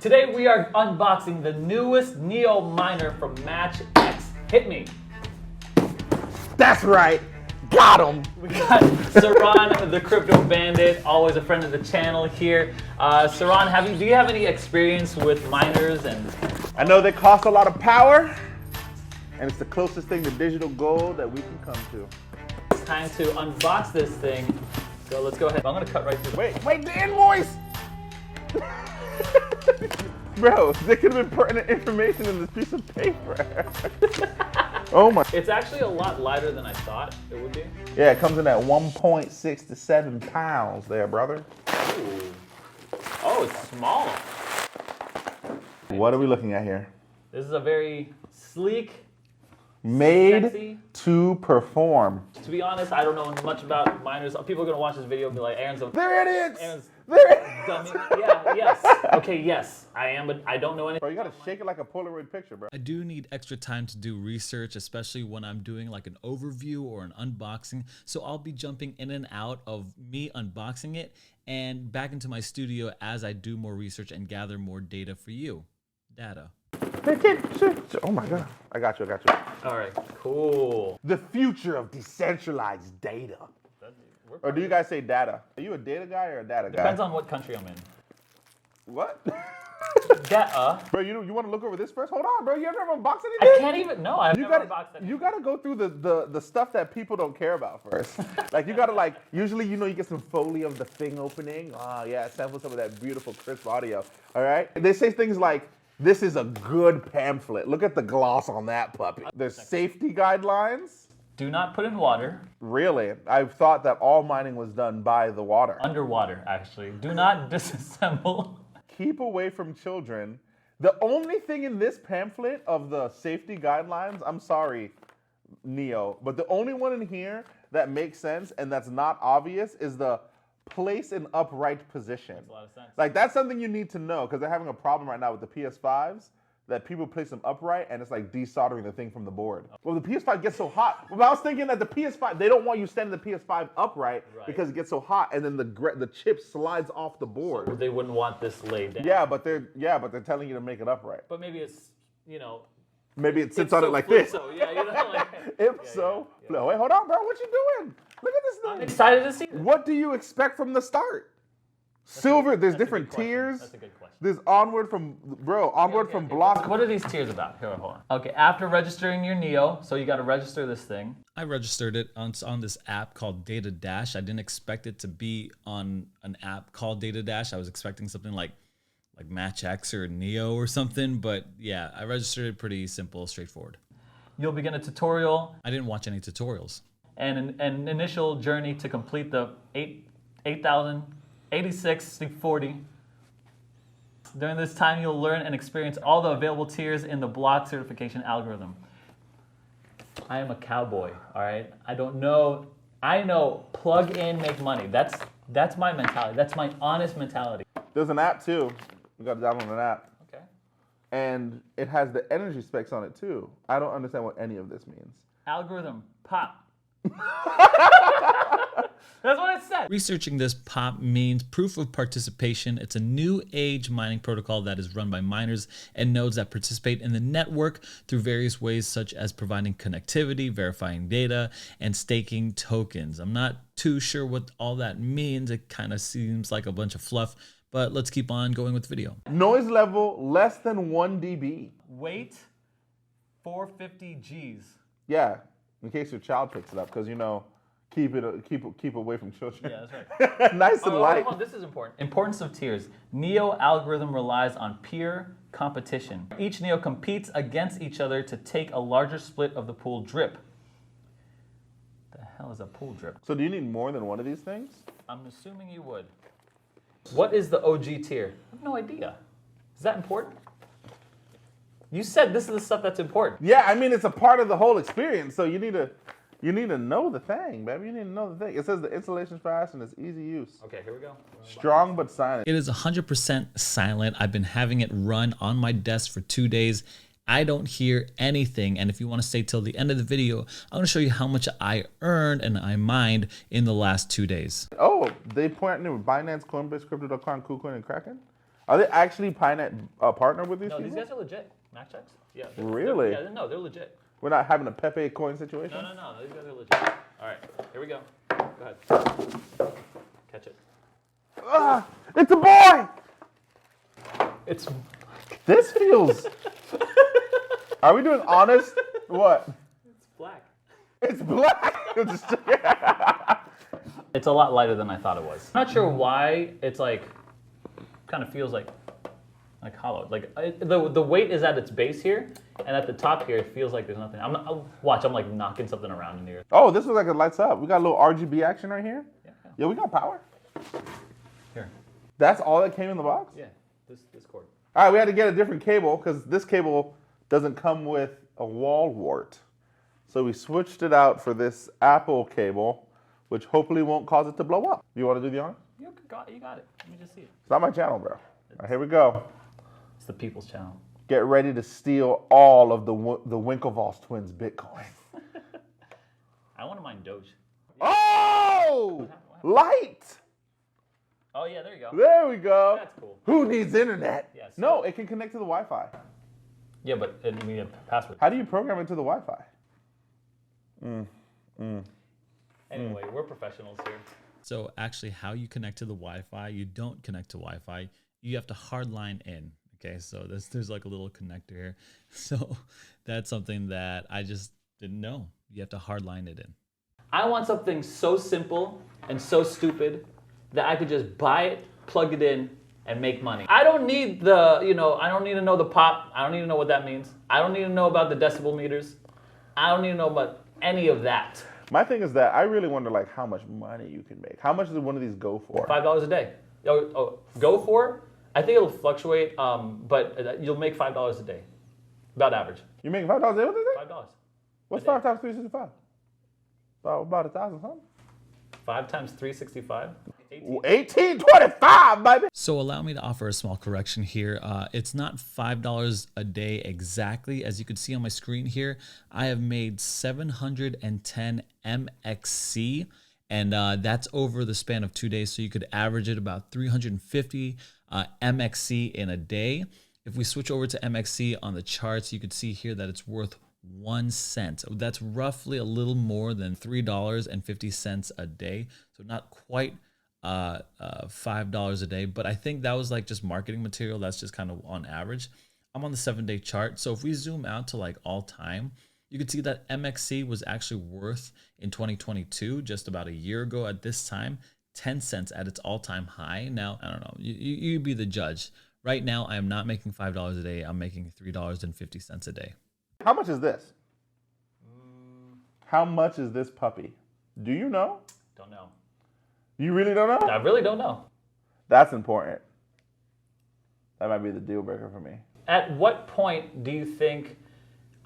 Today we are unboxing the newest Neo miner from Match X. Hit me. That's right. Got him. We got Saran, the Crypto Bandit, always a friend of the channel here. Saran, do you have any experience with miners? And I know they cost a lot of power, and it's the closest thing to digital gold that we can come to. it's time to unbox this thing. So let's go ahead. I'm gonna cut right through. Wait, the invoice! Bro, there could have been pertinent information in this piece of paper. Oh my. It's actually a lot lighter than I thought it would be. Yeah, it comes in at 1.6 to 7 pounds there, brother. Ooh. Oh, it's small. What are we looking at here? This is a very sleek, Made sexy. to perform. To be honest, I don't know much about miners. People are gonna watch this video and be like, Aaron's a There it is! Aaron's There it is! dummy. Yeah, yes. Okay, yes, I am, but I don't know anything. Bro, you gotta shake it like a Polaroid picture, bro. I do need extra time to do research, especially when I'm doing like an overview or an unboxing. So I'll be jumping in and out of me unboxing it and back into my studio as I do more research and gather more data for you. Data. Oh my god. I got you. All right, cool. The future of decentralized data. Or do you guys say data? Are you a data guy or a data guy? Depends on what country I'm in. What? Data. Bro, you want to look over this first? Hold on, bro. You ever unboxed I anything? can't even. No, I've never unboxed anything. You gotta go through the stuff that people don't care about first. Like you gotta usually you get some foley of the thing opening. Oh yeah, sample some of that beautiful crisp audio. All right. They say things like, this is a good pamphlet. Look at the gloss on that puppy. There's safety guidelines. Do not put in water. Really? I've thought that all mining was done by the water. Underwater, actually. Do not disassemble. Keep away from children. The only thing in this pamphlet of the safety guidelines, I'm sorry, Neo, but the only one in here that makes sense and that's not obvious is the place in upright position. Makes a lot of sense. Like that's something you need to know because they're having a problem right now with the PS5s that people place them upright and it's like desoldering the thing from the board. Well, the PS5 gets so hot. Well, I was thinking that the PS5, they don't want you standing the PS5 upright because it gets so hot and then the chip slides off the board. So they wouldn't want this laid down. Yeah, but they're telling you to make it upright. But maybe it's, Maybe it sits it's on so it like this. So yeah, like. No, wait, hold on, bro. What you doing? Look at this thing. I'm excited to see it. What do you expect from the start? Silver. There's different tiers. That's a good question. There's onward from block. What are these tiers about? Here, hold on. Okay, after registering your Neo, so you got to register this thing. I registered it on this app called Data Dash. I didn't expect it to be on an app called Data Dash. I was expecting something like Match X or Neo or something, but yeah, I registered it pretty simple, straightforward. You'll begin a tutorial I didn't watch any tutorials. and an initial journey to complete the 8,086.40. During this time, you'll learn and experience all the available tiers in the block certification algorithm. I am a cowboy, all right? I don't know. I know plug in, make money. That's my mentality. That's my honest mentality. There's an app too. You got to download an app, Okay. and it has the energy specs on it too. I don't understand what any of this means. Algorithm, pop. That's what it said. Researching this POP means proof of participation. It's a new age mining protocol that is run by miners and nodes that participate in the network through various ways, such as providing connectivity, verifying data, and staking tokens. I'm not too sure what all that means. It kind of seems like a bunch of fluff, but let's keep on going with the video. Noise level less than 1 dB. Weight, 450 Gs. Yeah, in case your child picks it up, because keep away from children. Yeah, that's right. Nice and light. Hold on, this is important. Importance of tiers. Neo algorithm relies on peer competition. Each Neo competes against each other to take a larger split of the pool drip. The hell is a pool drip? So do you need more than one of these things? I'm assuming you would. What is the OG tier? I have no idea. Is that important? You said this is the stuff that's important. Yeah, I mean it's a part of the whole experience, so you need to know the thing, baby. You need to know the thing. It says the installation's fast and it's easy use. Okay, here we go. Strong but silent. It is 100% silent. I've been having it run on my desk for 2 days. I don't hear anything. And if you want to stay till the end of the video, I'm going to show you how much I earned and I mined in the last 2 days. Oh, they partnered with Binance, Coinbase, Crypto.com, KuCoin, and Kraken? Are they actually partnered with these No, people? these guys are legit. Mac checks? Yeah. Really? No, they're legit. We're not having a Pepe coin situation? No. These guys are legit. All right, here we go. Go ahead. Catch it. Ah, it's a boy! It's This feels... Are we doing honest? What? black. It's black! It's a lot lighter than I thought it was. I'm not sure why it's like, kind of feels like hollow. Like the weight is at its base here, and at the top here it feels like there's nothing. Watch, I'm like knocking something around in here. Oh, this looks like it lights up. We got a little RGB action right here. Yeah. Yeah, we got power. Here. That's all that came in the box? Yeah. This cord. All right, we had to get a different cable because this cable doesn't come with a wall wart. So we switched it out for this Apple cable, which hopefully won't cause it to blow up. You want to do the honor? You got it. Let me just see it. It's not my channel, bro. All right, here we go. It's the People's Channel. Get ready to steal all of the Winklevoss twins' Bitcoin. I want to mine Doge. Oh! Light! Oh yeah, there you go. There we go. That's cool. Who needs internet? Yes. No, it can connect to the Wi-Fi. Yeah, but you need a password. How do you program it to the Wi-Fi? Anyway, we're professionals here. So actually, how you connect to the Wi-Fi, you don't connect to Wi-Fi. You have to hardline in. Okay, so there's like a little connector here. So that's something that I just didn't know. You have to hardline it in. I want something so simple and so stupid that I could just buy it, plug it in, and make money. I don't need I don't need to know the pop. I don't need to know what that means. I don't need to know about the decibel meters. I don't need to know about any of that. My thing is that I really wonder like how much money you can make. How much does one of these go for? $5 a day. Go for? I think it'll fluctuate, but you'll make $5 a day, about average. You making $5 a day with this thing? $5. What's a day. 5 times 365? About 1,000 something. 5 times 365. 1825, baby. So allow me to offer a small correction here. It's not $5 a day exactly. As you can see on my screen here, I have made 710 MXC, and that's over the span of 2 days. So you could average it about 350 MXC in a day. If we switch over to MXC on the charts, you could see here that it's worth 1 cent. That's roughly a little more than $3.50 a day. So not quite $5 a day, but I think that was like just marketing material. That's just kind of on average. I'm on the 7-day chart. So if we zoom out to like all time, you can see that MXC was actually worth in 2022, just about a year ago at this time, 10 cents at its all-time high. Now, I don't know, you be the judge. Right now, I am not making $5 a day. I'm making $3.50 a day. How much is this? How much is this puppy? Do you know? Don't know. You really don't know? I really don't know. That's important. That might be the deal breaker for me. At what point do you think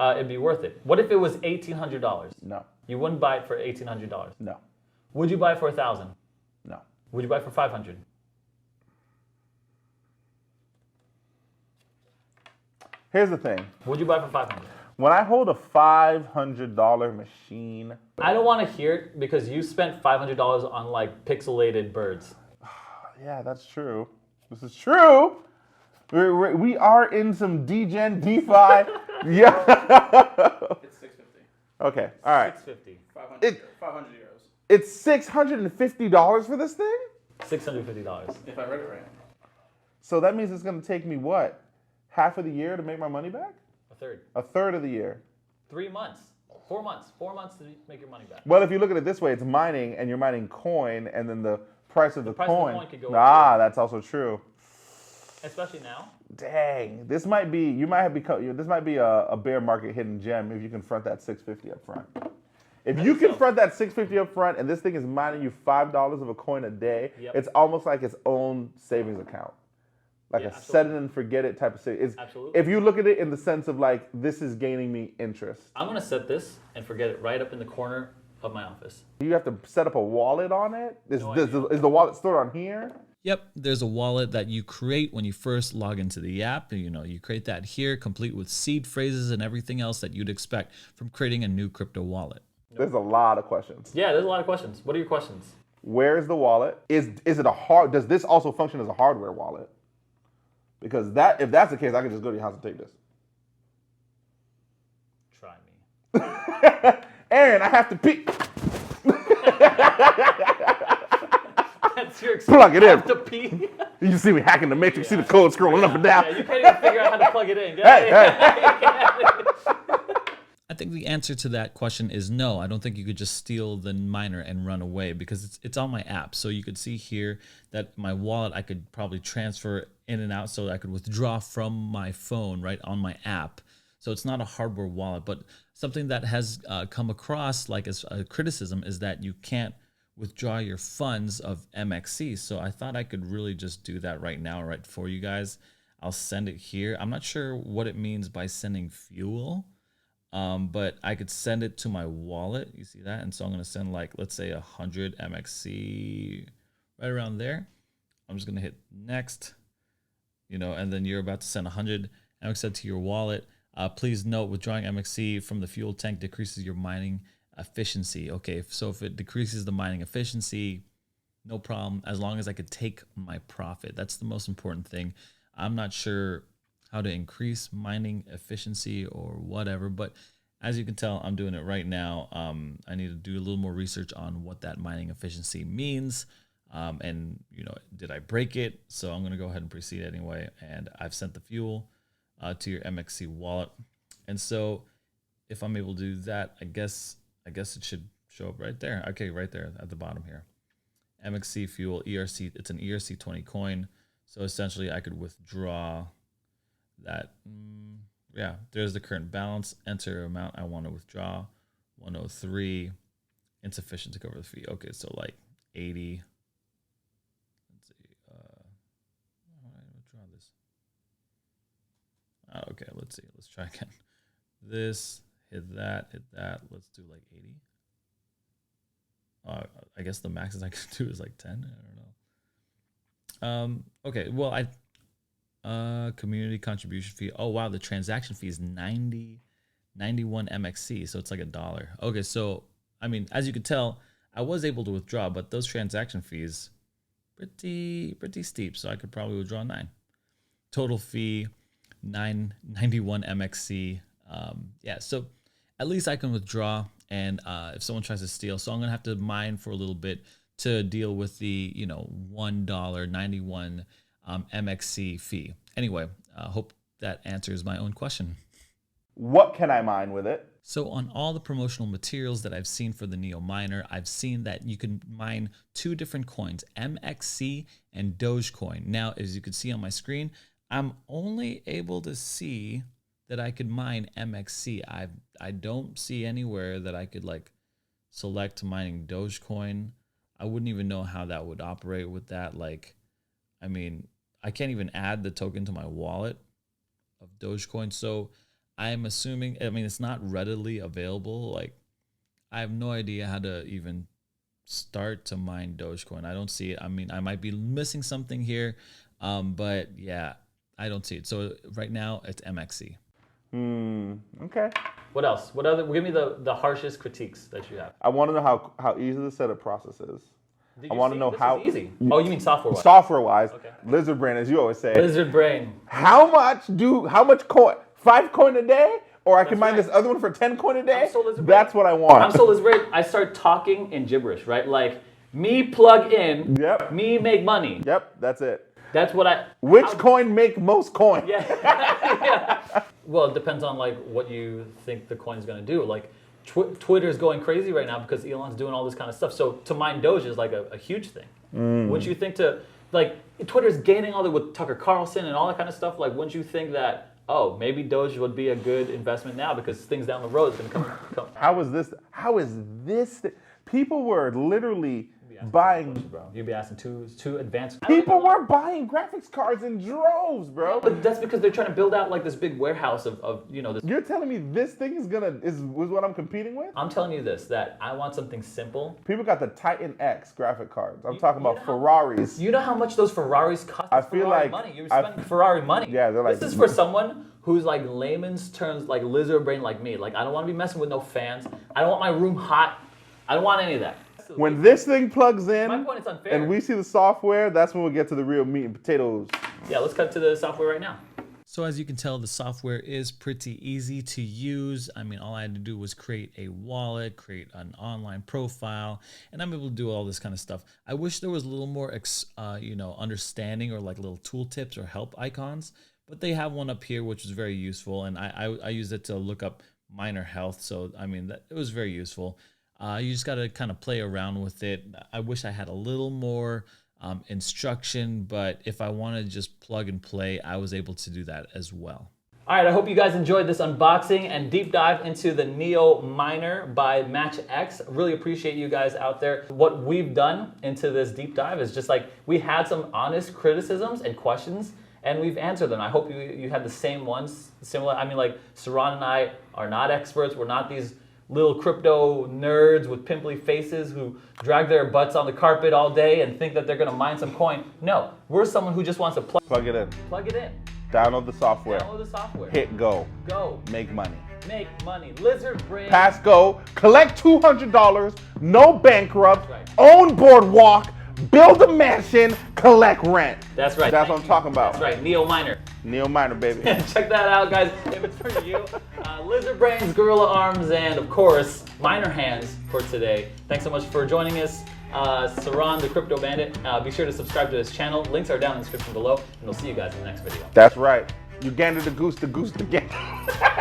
it'd be worth it? What if it was $1,800? No. You wouldn't buy it for $1,800. No. Would you buy it for $1,000? No. Would you buy it for $500? Here's the thing. Would you buy it for $500? When I hold a $500 machine, I don't want to hear it because you spent $500 on like pixelated birds. yeah, that's true. This is true. We are in some degen, DeFi. Yeah. It's 650. Okay. All right. 650. 500 euros. It's $650 for this thing? $650. If I read it right. So that means it's going to take me what? Half of the year to make my money back? A third. A third of the year. 3 months. 4 months. 4 months to make your money back. Well, if you look at it this way, it's mining and you're mining coin and then the price of the price of the coin. coin could go Ah, up. that's also true. Especially now. Dang, this might be this might be a bear market hidden gem if you confront that 650 up front. If you confront that 650 up front and this thing is mining you $5 of a coin a day, Yep. it's almost like its own savings account. Like Yeah, a set it absolutely. and forget it type of thing. Absolutely. If you look at it in the sense of like, this is gaining me interest. I'm going to set this and forget it right up in the corner of my office. You have to set up a wallet on it. Is No is idea. the wallet stored on here? Yep, there's a wallet that you create when you first log into the app. You create that here, complete with seed phrases and everything else that you'd expect from creating a new crypto wallet. There's a lot of questions. Yeah, there's a lot of questions. What are your questions? Where is the wallet? Is it a hard? Does this also function as a hardware wallet? Because that, if that's the case, I could just go to your house and take this. Try me. Aaron, I have to pee. That's your Plug it in. have to pee. You see me hacking the matrix, see the code scrolling up and down. Yeah, you can't even figure out how to plug it in. I think the answer to that question is no. I don't think you could just steal the miner and run away because it's on my app. So you could see here that my wallet, I could probably transfer in and out so that I could withdraw from my phone right on my app. So it's not a hardware wallet, but something that has come across like as a criticism is that you can't withdraw your funds of MXC. So I thought I could really just do that right now, right for you guys. I'll send it here. I'm not sure what it means by sending fuel. But I could send it to my wallet. You see that? And so I'm going to send like, let's say 100 MXC right around there. I'm just going to hit next, and then you're about to send 100 MXC to your wallet. Please note, withdrawing MXC from the fuel tank decreases your mining efficiency. Okay, so if it decreases the mining efficiency, no problem, as long as I could take my profit. That's the most important thing. I'm not sure how to increase mining efficiency or whatever, but as you can tell, I'm doing it right now. I need to do a little more research on what that mining efficiency means, and did I break it? So I'm gonna go ahead and proceed anyway, and I've sent the fuel to your MXC wallet, and so if I'm able to do that, I guess it should show up right there. Okay, right there at the bottom here, MXC fuel ERC. It's an ERC20 coin, so essentially I could withdraw that. Yeah, there's the current balance. Enter amount I want to withdraw, 103. Insufficient to cover the fee. Okay, so like 80. Let's see. How do I withdraw this? Okay, let's see. Let's try again. This, hit that. Let's do like 80. I guess the max I can do is like 10. I don't know. Okay, well, community contribution fee. Oh wow, the transaction fee is 91 MXC, so it's like $1. Okay, so I mean, as you could tell, I was able to withdraw, but those transaction fees pretty steep, so I could probably withdraw 9. Total fee 91 MXC. Yeah, so at least I can withdraw, and if someone tries to steal, so I'm gonna have to mine for a little bit to deal with the $1.91 MXC fee. Anyway, hope that answers my own question. What can I mine with it? So on all the promotional materials that I've seen for the Neo Miner, I've seen that you can mine 2 different coins, MXC and Dogecoin. Now, as you can see on my screen, I'm only able to see that I could mine MXC. I don't see anywhere that I could like select mining Dogecoin. I wouldn't even know how that would operate with that. Like, I mean, I can't even add the token to my wallet of Dogecoin. So I'm assuming, I mean, it's not readily available. Like, I have no idea how to even start to mine Dogecoin. I don't see it. I mean, I might be missing something here, but yeah, I don't see it. So right now it's MXC. Okay. What else? What other? Give me the harshest critiques that you have. I want to know how easy the setup process is. Did I you want to see? know This how is easy. Oh, you mean software-wise? Software-wise, Okay. Lizard Brain, as you always say. Lizard brain. How much coin? 5 coin a day? Or I can mine right. this other one for 10 coin a day? I'm so Lizard Brain. That's what I want. I'm so Lizard brain. I start talking in gibberish, right? Like me plug in. Yep. Me make money. Yep, that's it. That's what I. Which coin make most coin? Yeah. Yeah. Well, it depends on like what you think the coin is going to do. Like Twitter's going crazy right now because Elon's doing all this kind of stuff. So to mine Doge is like a huge thing. Wouldn't you think like Twitter's gaining all that with Tucker Carlson and all that kind of stuff? Like, wouldn't you think that, oh, maybe Doge would be a good investment now because things down the road is going to come. How is this? People were literally buying. Bro, you'd be asking too advanced. People were buying graphics cards in droves, bro. But that's because they're trying to build out like this big warehouse of this. You're telling me this thing is what I'm competing with? I'm telling you this, that I want something simple. People got the Titan X graphic cards. I'm talking about Ferraris. You know how much those Ferraris cost? I feel Ferrari like money. You're spending Ferrari money. Yeah, they're like. This is for someone who's like layman's terms, like lizard brain like me. Like I don't want to be messing with no fans. I don't want my room hot. I don't want any of that. When this thing plugs in My point is unfair. and we see the software, that's when we'll get to the real meat and potatoes yeah, let's cut to the software right now. So as you can tell, the software is pretty easy to use. I mean, all I had to do was create a wallet, create an online profile, and I'm able to do all this kind of stuff. I wish there was a little more, understanding or like little tooltips or help icons, but they have one up here, which is very useful. And I used it to look up miner health. So, I mean, it was very useful. You just got to kind of play around with it. I wish I had a little more instruction, but if I wanted to just plug and play, I was able to do that as well. All right, I hope you guys enjoyed this unboxing and deep dive into the Neo Miner by MatchX. Really appreciate you guys out there. What we've done into this deep dive is just like, we had some honest criticisms and questions, and we've answered them. I hope you had the same ones, similar. I mean, like, Saran and I are not experts. We're not these little crypto nerds with pimply faces who drag their butts on the carpet all day and think that they're gonna mine some coin. No, we're someone who just wants to Plug it in. plug it in, Download the software. download the software, Hit go. go, Make money. make money. Lizard brain. Pass go. Collect $200. No bankrupt. Right. Own Boardwalk. Build a mansion. Collect rent. That's right. That's Thank what I'm you. talking about. That's right. Neo Miner. Neo Miner, baby. Check that out, guys. If it's for you, Lizard Brains, Gorilla Arms, and of course, Miner Hands for today. Thanks so much for joining us. Saran, the Crypto Bandit. Be sure to subscribe to his channel. Links are down in the description below, and we'll see you guys in the next video. That's right. Uganda the goose, the gander.